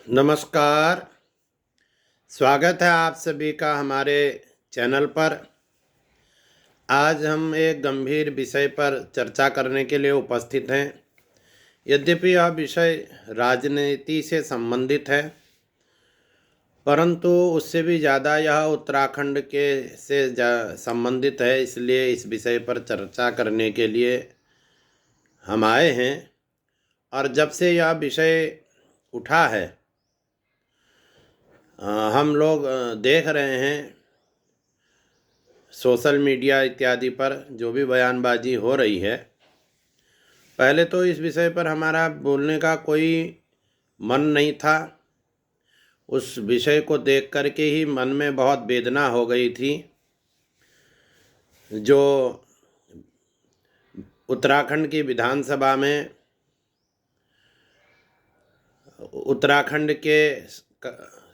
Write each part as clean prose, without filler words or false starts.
नमस्कार। स्वागत है आप सभी का हमारे चैनल पर। आज हम एक गंभीर विषय पर चर्चा करने के लिए उपस्थित हैं। यद्यपि यह विषय राजनीति से संबंधित है, परंतु उससे भी ज़्यादा यह उत्तराखंड के से संबंधित है। इसलिए इस विषय पर चर्चा करने के लिए हम आए हैं। और जब से यह विषय उठा है, हम लोग देख रहे हैं सोशल मीडिया इत्यादि पर जो भी बयानबाजी हो रही है। पहले तो इस विषय पर हमारा बोलने का कोई मन नहीं था। उस विषय को देख कर के ही मन में बहुत वेदना हो गई थी। जो उत्तराखंड की विधानसभा में उत्तराखंड के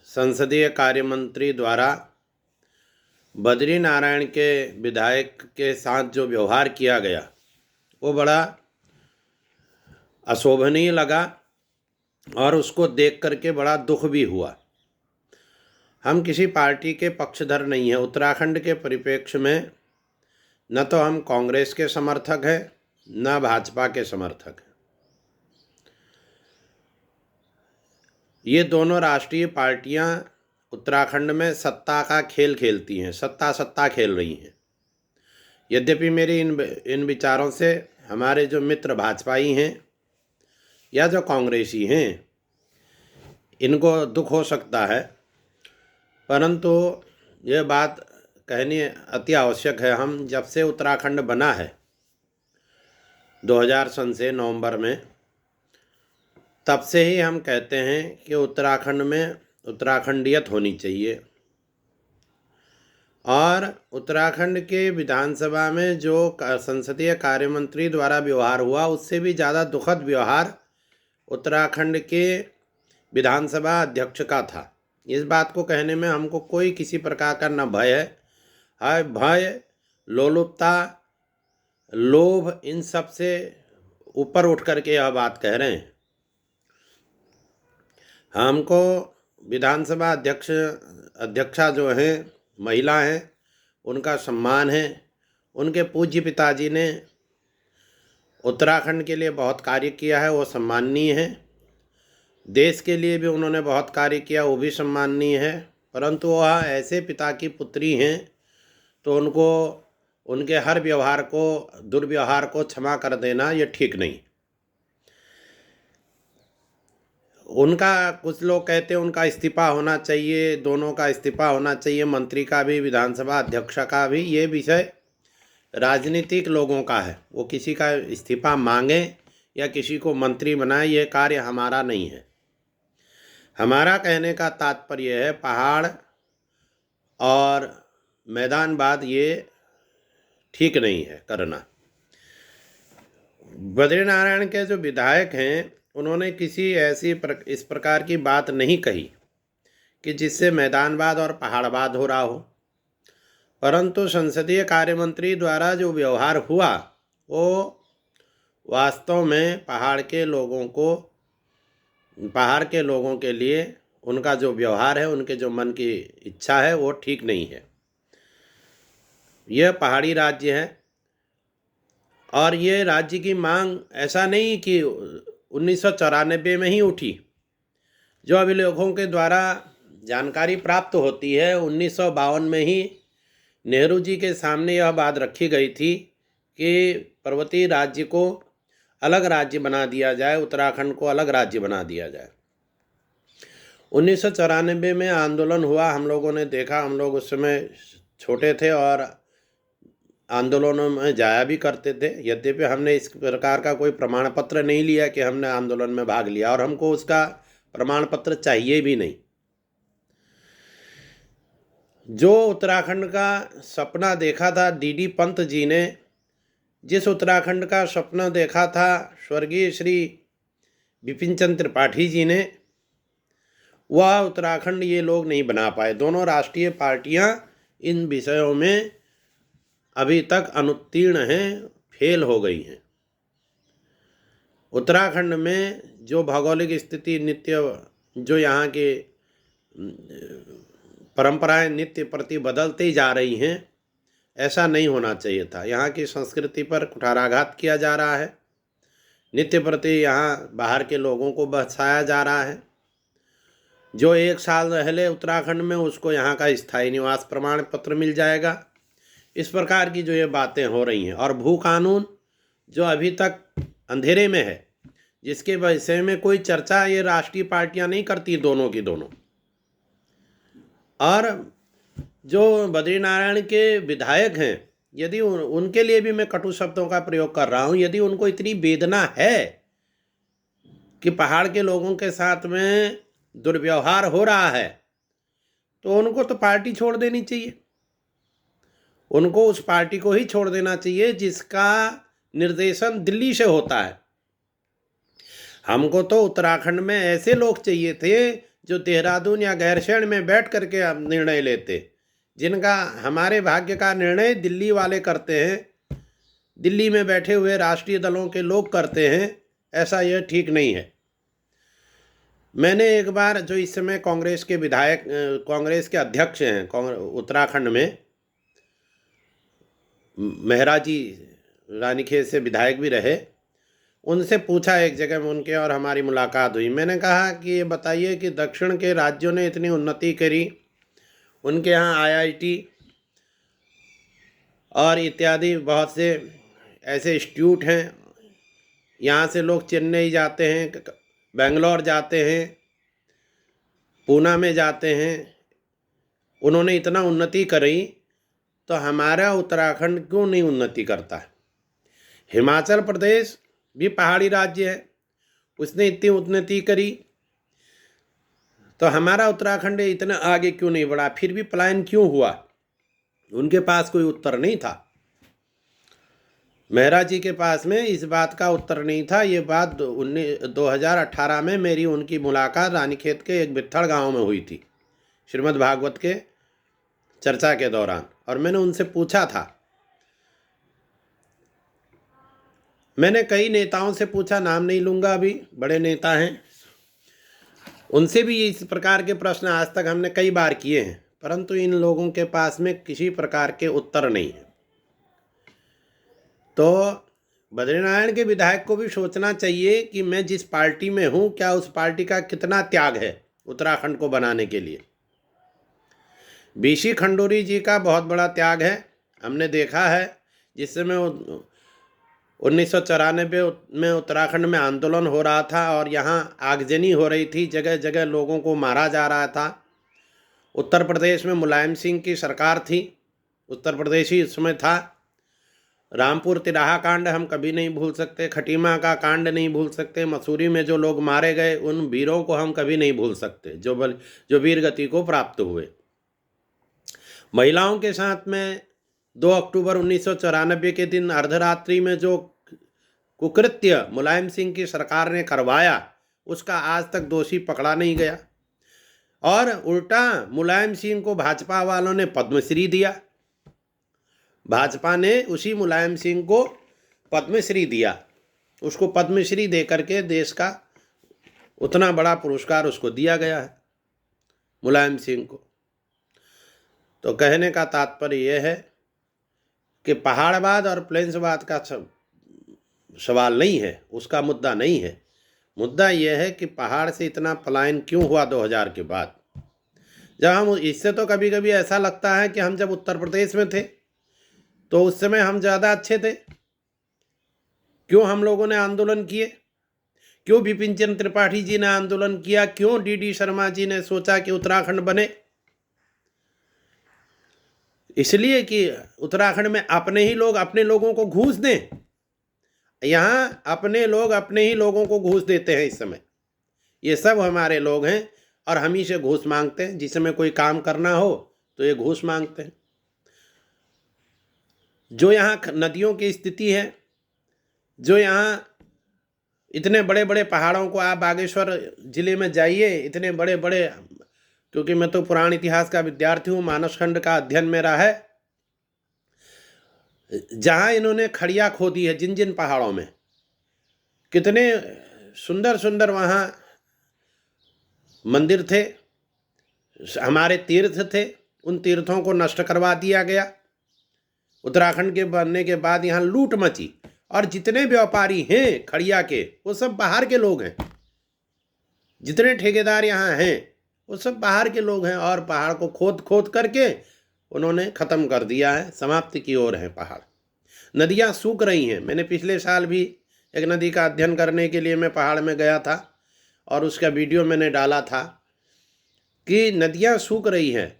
संसदीय कार्य मंत्री द्वारा बद्री नारायण के विधायक के साथ जो व्यवहार किया गया, वो बड़ा अशोभनीय लगा और उसको देख करके बड़ा दुख भी हुआ। हम किसी पार्टी के पक्षधर नहीं हैं। उत्तराखंड के परिप्रेक्ष्य में न तो हम कांग्रेस के समर्थक हैं, न भाजपा के समर्थक हैं। ये दोनों राष्ट्रीय पार्टियां उत्तराखंड में सत्ता का खेल खेलती हैं, सत्ता खेल रही हैं। यद्यपि मेरी इन विचारों से हमारे जो मित्र भाजपाई हैं या जो कांग्रेसी हैं, इनको दुख हो सकता है, परंतु यह बात कहनी अति आवश्यक है। हम जब से उत्तराखंड बना है 2000 सन से नवंबर में, तब से ही हम कहते हैं कि उत्तराखंड में उत्तराखंडियत होनी चाहिए। और उत्तराखंड के विधानसभा में जो संसदीय कार्य मंत्री द्वारा व्यवहार हुआ, उससे भी ज़्यादा दुखद व्यवहार उत्तराखंड के विधानसभा अध्यक्ष का था। इस बात को कहने में हमको कोई किसी प्रकार का न भय है। भय, लोलुपता, लोभ, इन सब से ऊपर उठ करके यह बात कह रहे हैं। हमको विधानसभा अध्यक्षा जो हैं, महिला हैं, उनका सम्मान है। उनके पूज्य पिताजी ने उत्तराखंड के लिए बहुत कार्य किया है, वो सम्माननीय है। देश के लिए भी उन्होंने बहुत कार्य किया, वो भी सम्माननीय है। परंतु वह ऐसे पिता की पुत्री हैं, तो उनको उनके हर व्यवहार को, दुर्व्यवहार को क्षमा कर देना ये ठीक नहीं। उनका, कुछ लोग कहते हैं उनका इस्तीफा होना चाहिए, दोनों का इस्तीफा होना चाहिए, मंत्री का भी, विधानसभा अध्यक्ष का भी। ये विषय राजनीतिक लोगों का है। वो किसी का इस्तीफा मांगे या किसी को मंत्री बनाए, ये कार्य हमारा नहीं है। हमारा कहने का तात्पर्य है, पहाड़ और मैदानवाद ये ठीक नहीं है करना। बद्रीनारायण के जो विधायक हैं, उन्होंने किसी ऐसी इस प्रकार की बात नहीं कही कि जिससे मैदानवाद और पहाड़वाद हो रहा हो। परंतु संसदीय कार्य मंत्री द्वारा जो व्यवहार हुआ, वो वास्तव में पहाड़ के लोगों के लिए उनका जो व्यवहार है, उनके जो मन की इच्छा है, वो ठीक नहीं है। यह पहाड़ी राज्य है और ये राज्य की मांग ऐसा नहीं कि 1994 में ही उठी। जो अभिलेखों के द्वारा जानकारी प्राप्त होती है, 1952 में ही नेहरू जी के सामने यह बात रखी गई थी कि पर्वतीय राज्य को अलग राज्य बना दिया जाए, उत्तराखंड को अलग राज्य बना दिया जाए। 1994 में आंदोलन हुआ, हम लोगों ने देखा। हम लोग उस समय छोटे थे और आंदोलनों में जाया भी करते थे। यद्यपि हमने इस प्रकार का कोई प्रमाण पत्र नहीं लिया कि हमने आंदोलन में भाग लिया, और हमको उसका प्रमाण पत्र चाहिए भी नहीं। जो उत्तराखंड का सपना देखा था डीडी पंत जी ने, जिस उत्तराखंड का सपना देखा था स्वर्गीय श्री विपिन चंद्र त्रिपाठी जी ने, वह उत्तराखंड ये लोग नहीं बना पाए। दोनों राष्ट्रीय पार्टियां इन विषयों में अभी तक अनुत्तीर्ण हैं, फेल हो गई हैं। उत्तराखंड में जो भौगोलिक स्थिति नित्य जो यहाँ के परंपराएं नित्य प्रति बदलते ही जा रही हैं, ऐसा नहीं होना चाहिए था। यहाँ की संस्कृति पर कुठाराघात किया जा रहा है, नित्य प्रति यहाँ बाहर के लोगों को बसाया जा रहा है। जो 1 साल रह उत्तराखंड में उसको यहाँ का स्थायी निवास प्रमाण पत्र मिल जाएगा। इस प्रकार की जो ये बातें हो रही हैं, और भू कानून जो अभी तक अंधेरे में है, जिसके विषय में कोई चर्चा ये राष्ट्रीय पार्टियां नहीं करती, दोनों की दोनों। और जो बद्रीनारायण के विधायक हैं, यदि उनके लिए भी मैं कटु शब्दों का प्रयोग कर रहा हूँ, यदि उनको इतनी वेदना है कि पहाड़ के लोगों के साथ में दुर्व्यवहार हो रहा है, तो उनको तो पार्टी छोड़ देनी चाहिए। उनको उस पार्टी को ही छोड़ देना चाहिए जिसका निर्देशन दिल्ली से होता है। हमको तो उत्तराखंड में ऐसे लोग चाहिए थे जो देहरादून या गैरसैंण में बैठ करके निर्णय लेते, जिनका हमारे भाग्य का निर्णय दिल्ली वाले करते हैं, दिल्ली में बैठे हुए राष्ट्रीय दलों के लोग करते हैं। ऐसा यह ठीक नहीं है। मैंने एक बार, जो इस समय कांग्रेस के विधायक, कांग्रेस के अध्यक्ष हैं उत्तराखंड में, मेहरा जी रानीखेत से विधायक भी रहे, उनसे पूछा एक जगह में, उनके और हमारी मुलाकात हुई। मैंने कहा कि ये बताइए कि दक्षिण के राज्यों ने इतनी उन्नति करी, उनके यहाँ आईआईटी और इत्यादि बहुत से ऐसे इंस्टीट्यूट हैं, यहाँ से लोग चेन्नई जाते हैं, बेंगलोर जाते हैं, पूना में जाते हैं, उन्होंने इतना उन्नति करी, तो हमारा उत्तराखंड क्यों नहीं उन्नति करता है? हिमाचल प्रदेश भी पहाड़ी राज्य है, उसने इतनी उन्नति करी, तो हमारा उत्तराखंड इतना आगे क्यों नहीं बढ़ा? फिर भी पलायन क्यों हुआ? उनके पास कोई उत्तर नहीं था। मेहरा जी के पास में इस बात का उत्तर नहीं था। ये बात 2018 में मेरी उनकी मुलाकात रानीखेत के एक बित्थड़ गांव में हुई थी, श्रीमद् भागवत के चर्चा के दौरान, और मैंने उनसे पूछा था। मैंने कई नेताओं से पूछा, नाम नहीं लूँगा अभी, बड़े नेता हैं, उनसे भी इस प्रकार के प्रश्न आज तक हमने कई बार किए हैं, परंतु इन लोगों के पास में किसी प्रकार के उत्तर नहीं है। तो बद्रीनारायण के विधायक को भी सोचना चाहिए कि मैं जिस पार्टी में हूँ, क्या उस पार्टी का कितना त्याग है उत्तराखंड को बनाने के लिए। बीसी खंडूरी जी का बहुत बड़ा त्याग है, हमने देखा है। जिस समय 1994 में उत्तराखंड में आंदोलन हो रहा था और यहाँ आगजनी हो रही थी, जगह जगह लोगों को मारा जा रहा था। उत्तर प्रदेश में मुलायम सिंह की सरकार थी, उत्तर प्रदेश ही उस समय था। रामपुर तिराहा कांड हम कभी नहीं भूल सकते, खटीमा का कांड नहीं भूल सकते, मसूरी में जो लोग मारे गए उन वीरों को हम कभी नहीं भूल सकते, जो वीर गति को प्राप्त हुए। महिलाओं के साथ में 2 अक्टूबर 1994 के दिन अर्धरात्रि में जो कुकृत्य मुलायम सिंह की सरकार ने करवाया, उसका आज तक दोषी पकड़ा नहीं गया, और उल्टा मुलायम सिंह को भाजपा वालों ने पद्मश्री दिया। भाजपा ने उसी मुलायम सिंह को पद्मश्री दिया, उसको पद्मश्री दे करके देश का उतना बड़ा पुरस्कार उसको दिया गया है, मुलायम सिंह को। तो कहने का तात्पर्य यह है कि पहाड़वाद और प्लेन्सवाद का सवाल नहीं है, उसका मुद्दा नहीं है। मुद्दा यह है कि पहाड़ से इतना पलायन क्यों हुआ 2000 के बाद। जब हम इससे, तो कभी कभी ऐसा लगता है कि हम जब उत्तर प्रदेश में थे तो उस समय हम ज़्यादा अच्छे थे। क्यों हम लोगों ने आंदोलन किए? क्यों बिपिन चंद्र त्रिपाठी जी ने आंदोलन किया? क्यों डी शर्मा जी ने सोचा कि उत्तराखंड बने? इसलिए कि उत्तराखंड में अपने ही लोग अपने लोगों को घूस दें। यहाँ अपने लोग अपने ही लोगों को घूस देते हैं इस समय। ये सब हमारे लोग हैं और हम ही से घूस मांगते हैं। जिस समय कोई काम करना हो तो ये घूस मांगते हैं। जो यहाँ नदियों की स्थिति है, जो यहाँ इतने बड़े बड़े पहाड़ों को, आप बागेश्वर जिले में जाइए, इतने बड़े बड़े, क्योंकि मैं तो पुराण इतिहास का विद्यार्थी हूँ, मानस खंड का अध्ययन मेरा है, जहाँ इन्होंने खड़िया खोदी है, जिन जिन पहाड़ों में कितने सुंदर सुंदर वहाँ मंदिर थे, हमारे तीर्थ थे, उन तीर्थों को नष्ट करवा दिया गया। उत्तराखंड के बनने के बाद यहाँ लूट मची, और जितने व्यापारी हैं खड़िया के वो सब बाहर के लोग हैं। जितने ठेकेदार यहाँ हैं वो सब बाहर के लोग हैं, और पहाड़ को खोद खोद करके उन्होंने ख़त्म कर दिया है, समाप्ति की ओर है पहाड़। नदियाँ सूख रही हैं। मैंने पिछले साल भी एक नदी का अध्ययन करने के लिए मैं पहाड़ में गया था, और उसका वीडियो मैंने डाला था कि नदियाँ सूख रही हैं।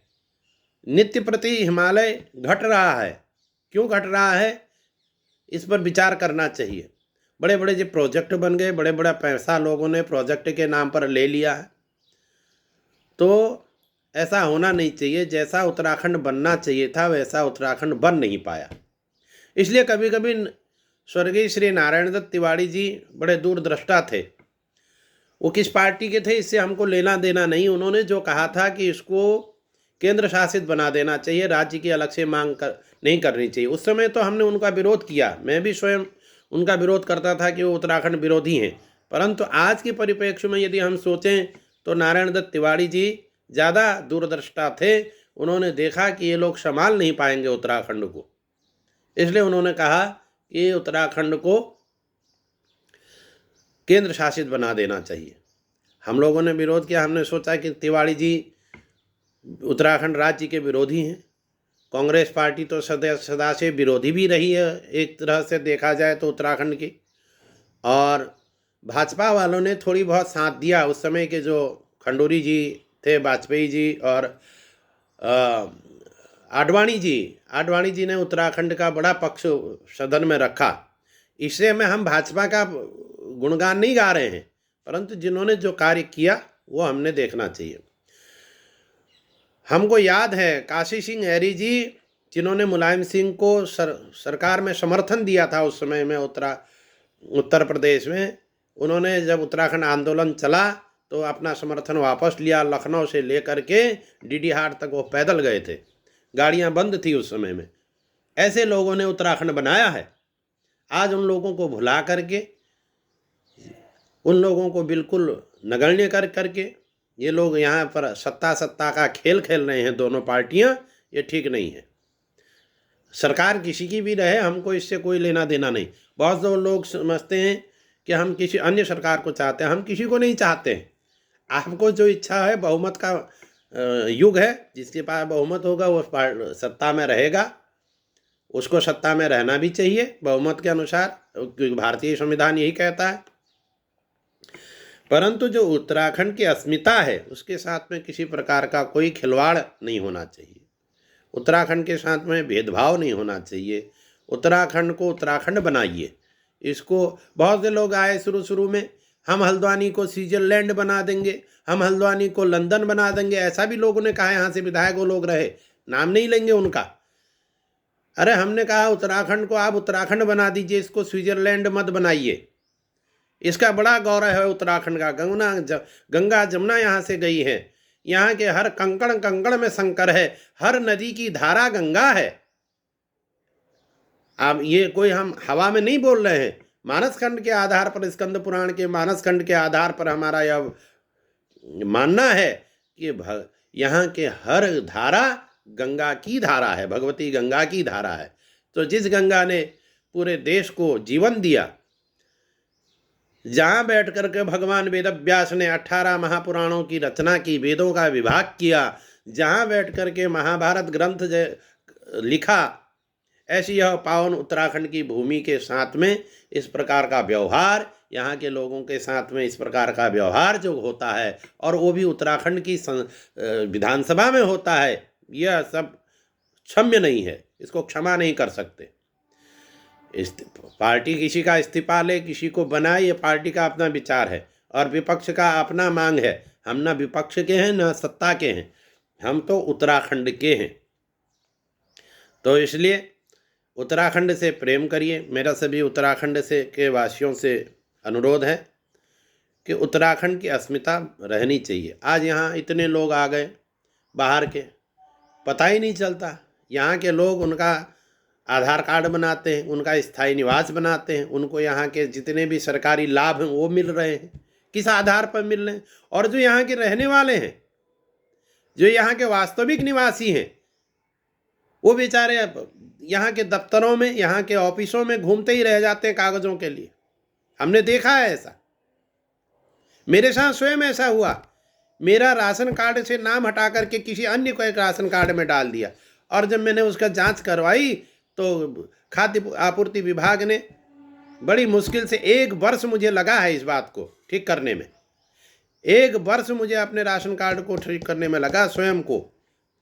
नित्य प्रति हिमालय घट रहा है। क्यों घट रहा है, इस पर विचार करना चाहिए। बड़े बड़े जो प्रोजेक्ट बन गए, बड़े बड़ा पैसा लोगों ने प्रोजेक्ट के नाम पर ले लिया है, तो ऐसा होना नहीं चाहिए। जैसा उत्तराखंड बनना चाहिए था वैसा उत्तराखंड बन नहीं पाया। इसलिए कभी कभी स्वर्गीय श्री नारायण दत्त तिवारी जी बड़े दूरदृष्टा थे। वो किस पार्टी के थे इससे हमको लेना देना नहीं। उन्होंने जो कहा था कि इसको केंद्र शासित बना देना चाहिए, राज्य की अलग से मांग नहीं करनी चाहिए। उस समय तो हमने उनका विरोध किया, मैं भी स्वयं उनका विरोध करता था कि वो उत्तराखंड विरोधी हैं। परंतु आज के परिप्रेक्ष्य में यदि हम सोचें तो नारायण दत्त तिवारी जी ज़्यादा दूरदृष्टा थे। उन्होंने देखा कि ये लोग संभाल नहीं पाएंगे उत्तराखंड को, इसलिए उन्होंने कहा कि उत्तराखंड को केंद्र शासित बना देना चाहिए। हम लोगों ने विरोध किया। हमने सोचा कि तिवारी जी उत्तराखंड राज्य के विरोधी हैं। कांग्रेस पार्टी तो सदा से विरोधी भी रही है एक तरह से देखा जाए तो उत्तराखंड की, और भाजपा वालों ने थोड़ी बहुत साथ दिया। उस समय के जो खंडूरी जी थे, वाजपेयी जी और आडवाणी जी ने उत्तराखंड का बड़ा पक्ष सदन में रखा। इससे में हम भाजपा का गुणगान नहीं गा रहे हैं, परंतु जिन्होंने जो कार्य किया वो हमने देखना चाहिए। हमको याद है काशी सिंह ऐरी जी, जिन्होंने मुलायम सिंह को सरकार में समर्थन दिया था उस समय में उत्तर प्रदेश में। उन्होंने जब उत्तराखंड आंदोलन चला तो अपना समर्थन वापस लिया। लखनऊ से लेकर के डीडी हाट तक वो पैदल गए थे, गाड़ियां बंद थी उस समय में। ऐसे लोगों ने उत्तराखंड बनाया है। आज उन लोगों को भुला करके, उन लोगों को बिल्कुल नगण्य करके ये लोग यहाँ पर सत्ता का खेल खेल रहे हैं दोनों पार्टियाँ। ये ठीक नहीं है। सरकार किसी की भी रहे, हमको इससे कोई लेना देना नहीं। बहुत से लोग समझते हैं कि हम किसी अन्य सरकार को चाहते हैं। हम किसी को नहीं चाहते हैं। आपको जो इच्छा है, बहुमत का युग है, जिसके पास बहुमत होगा वो सत्ता में रहेगा। उसको सत्ता में रहना भी चाहिए बहुमत के अनुसार, क्योंकि भारतीय संविधान यही कहता है। परंतु जो उत्तराखंड की अस्मिता है उसके साथ में किसी प्रकार का कोई खिलवाड़ नहीं होना चाहिए। उत्तराखंड के साथ में भेदभाव नहीं होना चाहिए। उत्तराखंड को उत्तराखंड बनाइए। इसको बहुत से लोग आए शुरू में, हम हल्द्वानी को स्विट्जरलैंड बना देंगे, हम हल्द्वानी को लंदन बना देंगे, ऐसा भी लोगों ने कहा। यहाँ से विधायक वो लोग रहे, नाम नहीं लेंगे उनका। अरे हमने कहा उत्तराखंड को आप उत्तराखंड बना दीजिए, इसको स्विट्जरलैंड मत बनाइए। इसका बड़ा गौरव है उत्तराखंड का। गंगा जमुना यहाँ से गई है। यहाँ के हर कंकड़ कंकड़ में शंकर है, हर नदी की धारा गंगा है। अब ये कोई हम हवा में नहीं बोल रहे हैं। मानसखंड के आधार पर, स्कंद पुराण के मानसखंड के आधार पर हमारा यह मानना है कि यहाँ के हर धारा गंगा की धारा है, भगवती गंगा की धारा है। तो जिस गंगा ने पूरे देश को जीवन दिया, जहाँ बैठ कर के भगवान वेदव्यास ने 18 महापुराणों की रचना की, वेदों का विभाग किया, जहाँ बैठ कर के महाभारत ग्रंथ लिखा, ऐसी यह पावन उत्तराखंड की भूमि के साथ में इस प्रकार का व्यवहार, यहाँ के लोगों के साथ में इस प्रकार का व्यवहार जो होता है, और वो भी उत्तराखंड की विधानसभा में होता है, यह सब क्षम्य नहीं है। इसको क्षमा नहीं कर सकते। पार्टी किसी का इस्तीफा ले, किसी को बनाए, ये पार्टी का अपना विचार है और विपक्ष का अपना मांग है। हम ना विपक्ष के हैं ना सत्ता के हैं, हम तो उत्तराखंड के हैं। तो इसलिए उत्तराखंड से प्रेम करिए। मेरा सभी उत्तराखंड से के वासियों से अनुरोध है कि उत्तराखंड की अस्मिता रहनी चाहिए। आज यहाँ इतने लोग आ गए बाहर के, पता ही नहीं चलता। यहाँ के लोग उनका आधार कार्ड बनाते हैं, उनका स्थायी निवास बनाते हैं, उनको यहाँ के जितने भी सरकारी लाभ हैं वो मिल रहे हैं। किस आधार पर मिल रहे हैं। और जो यहाँ के रहने वाले हैं, जो यहाँ के वास्तविक निवासी हैं, वो बेचारे यहाँ के दफ्तरों में, यहाँ के ऑफिसों में घूमते ही रह जाते हैं कागजों के लिए। हमने देखा है ऐसा, मेरे साथ स्वयं ऐसा हुआ। मेरा राशन कार्ड से नाम हटा करके किसी अन्य को एक राशन कार्ड में डाल दिया, और जब मैंने उसका जांच करवाई तो खाद्य आपूर्ति विभाग ने बड़ी मुश्किल से 1 वर्ष मुझे लगा है इस बात को ठीक करने में। 1 वर्ष मुझे अपने राशन कार्ड को ठीक करने में लगा स्वयं को,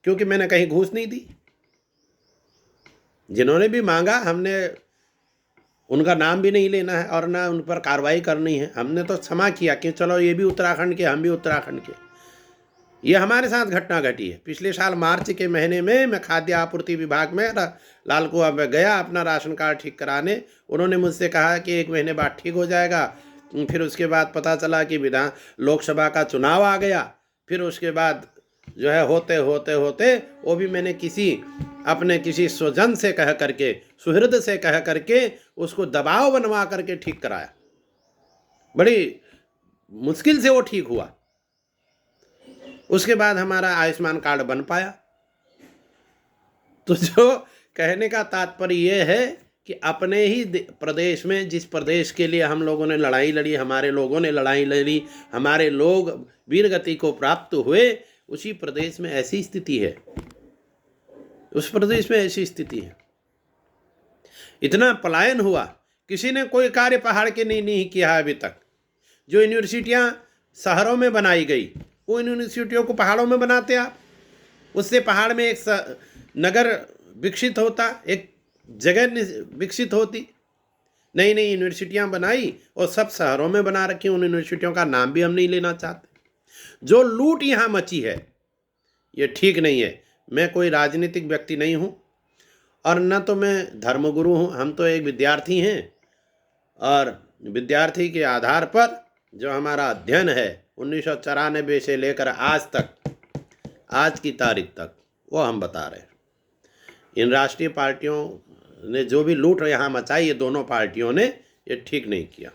क्योंकि मैंने कहीं घूस नहीं दी। जिन्होंने भी मांगा, हमने उनका नाम भी नहीं लेना है और ना उन पर कार्रवाई करनी है। हमने तो क्षमा किया कि चलो ये भी उत्तराखंड के, हम भी उत्तराखंड के। ये हमारे साथ घटना घटी है। पिछले साल मार्च के महीने में मैं खाद्य आपूर्ति विभाग में लाल कुआं में गया अपना राशन कार्ड ठीक कराने। उन्होंने मुझसे कहा कि 1 महीने बाद ठीक हो जाएगा। फिर उसके बाद पता चला कि लोकसभा का चुनाव आ गया। फिर उसके बाद जो है होते होते होते वो भी मैंने अपने किसी स्वजन से कह करके, सुहृद से कह करके उसको दबाव बनवा करके ठीक कराया। बड़ी मुश्किल से वो ठीक हुआ। उसके बाद हमारा आयुष्मान कार्ड बन पाया। तो जो कहने का तात्पर्य ये है कि अपने ही प्रदेश में, जिस प्रदेश के लिए हम लोगों ने लड़ाई लड़ी, हमारे लोगों ने लड़ाई लड़ी, हमारे लोग वीरगति को प्राप्त हुए, उसी प्रदेश में ऐसी स्थिति है। उस प्रदेश में ऐसी स्थिति है। इतना पलायन हुआ, किसी ने कोई कार्य पहाड़ के नहीं किया है अभी तक। जो यूनिवर्सिटियां शहरों में बनाई गई, वो यूनिवर्सिटियों को पहाड़ों में बनाते आप। उससे पहाड़ में एक नगर विकसित होता, एक जगह विकसित होती। नई नई यूनिवर्सिटियां बनाई और सब शहरों में बना रखी। उन यूनिवर्सिटियों का नाम भी हम नहीं लेना चाहते। जो लूट यहाँ मची है, ये ठीक नहीं है। मैं कोई राजनीतिक व्यक्ति नहीं हूँ और न तो मैं धर्मगुरु हूँ। हम तो एक विद्यार्थी हैं, और विद्यार्थी के आधार पर जो हमारा अध्ययन है 1994 से लेकर आज तक, आज की तारीख तक, वो हम बता रहे हैं। इन राष्ट्रीय पार्टियों ने जो भी लूट यहाँ मचाई है, दोनों पार्टियों ने, ये ठीक नहीं किया।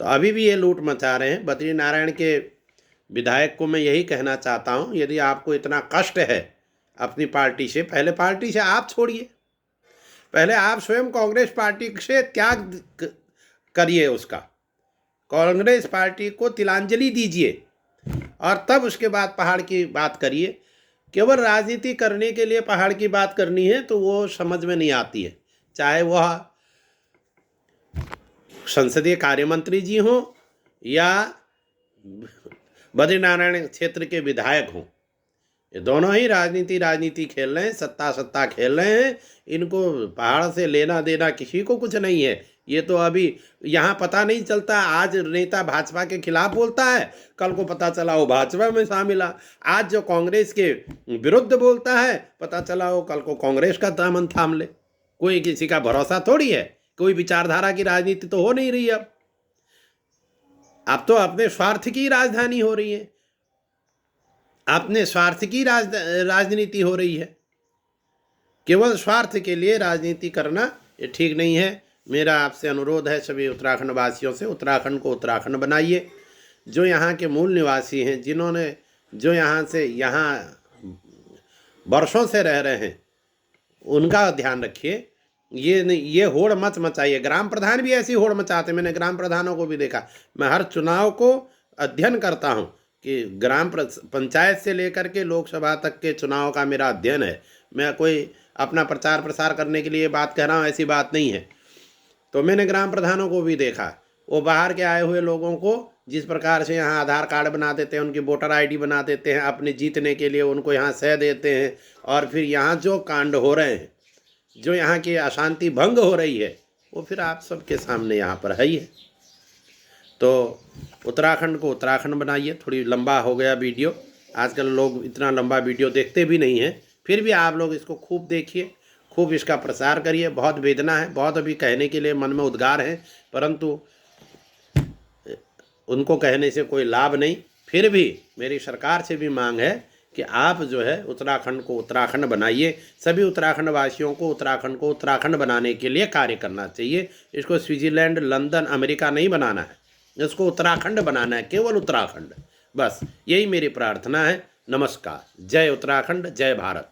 तो अभी भी ये लूट मचा रहे हैं। बद्री नारायण के विधायक को मैं यही कहना चाहता हूँ, यदि आपको इतना कष्ट है अपनी पार्टी से, पहले पार्टी से आप छोड़िए। पहले आप स्वयं कांग्रेस पार्टी से त्याग करिए, उसका कांग्रेस पार्टी को तिलांजलि दीजिए, और तब उसके बाद पहाड़ की बात करिए। केवल राजनीति करने के लिए पहाड़ की बात करनी है तो वो समझ में नहीं आती है। चाहे वह संसदीय कार्य मंत्री जी हों या बद्रीनारायण क्षेत्र के विधायक हों, ये दोनों ही राजनीति खेल रहे हैं, सत्ता खेल रहे हैं। इनको पहाड़ से लेना देना किसी को कुछ नहीं है। ये तो अभी यहाँ पता नहीं चलता, आज नेता भाजपा के खिलाफ बोलता है, कल को पता चला वो भाजपा में शामिल है। आज जो कांग्रेस के विरुद्ध बोलता है, पता चला वो कल को कांग्रेस का दामन थाम ले। कोई किसी का भरोसा थोड़ी है। कोई विचारधारा की राजनीति तो हो नहीं रही। अब तो अपने स्वार्थ की राजधानी हो रही है, अपने स्वार्थ की राजनीति हो रही है। केवल स्वार्थ के लिए राजनीति करना ये ठीक नहीं है। मेरा आपसे अनुरोध है सभी उत्तराखंड वासियों से, उत्तराखंड को उत्तराखंड बनाइए। जो यहाँ के मूल निवासी हैं, जो यहाँ वर्षों से रह रहे हैं, उनका ध्यान रखिए। ये होड़ मत मचाइए। ग्राम प्रधान भी ऐसी होड़ मचाते, मैंने ग्राम प्रधानों को भी देखा। मैं हर चुनाव को अध्ययन करता हूँ कि ग्राम पंचायत से लेकर के लोकसभा तक के चुनाव का मेरा अध्ययन है। मैं कोई अपना प्रचार प्रसार करने के लिए बात कह रहा हूँ, ऐसी बात नहीं है। तो मैंने ग्राम प्रधानों को भी देखा, वो बाहर के आए हुए लोगों को जिस प्रकार से यहाँ आधार कार्ड बना देते हैं, उनकी वोटर आईडी बना देते हैं, अपने जीतने के लिए उनको यहाँ सह देते हैं, और फिर यहाँ जो कांड हो रहे हैं, जो यहाँ की अशांति भंग हो रही है, वो फिर आप सबके सामने यहाँ पर है ही है। तो उत्तराखंड को उत्तराखंड बनाइए। थोड़ी लंबा हो गया वीडियो, आजकल लोग इतना लंबा वीडियो देखते भी नहीं हैं, फिर भी आप लोग इसको खूब देखिए, खूब इसका प्रसार करिए। बहुत वेदना है, बहुत अभी कहने के लिए मन में उद्गार हैं, परंतु उनको कहने से कोई लाभ नहीं। फिर भी मेरी सरकार से भी मांग है कि आप जो है उत्तराखंड को उत्तराखंड बनाइए। सभी उत्तराखंड वासियों को उत्तराखंड बनाने के लिए कार्य करना चाहिए। इसको स्विट्जरलैंड, लंदन, अमेरिका नहीं बनाना है। इसको उत्तराखंड बनाना है, केवल उत्तराखंड। बस यही मेरी प्रार्थना है। नमस्कार। जय उत्तराखंड, जय भारत।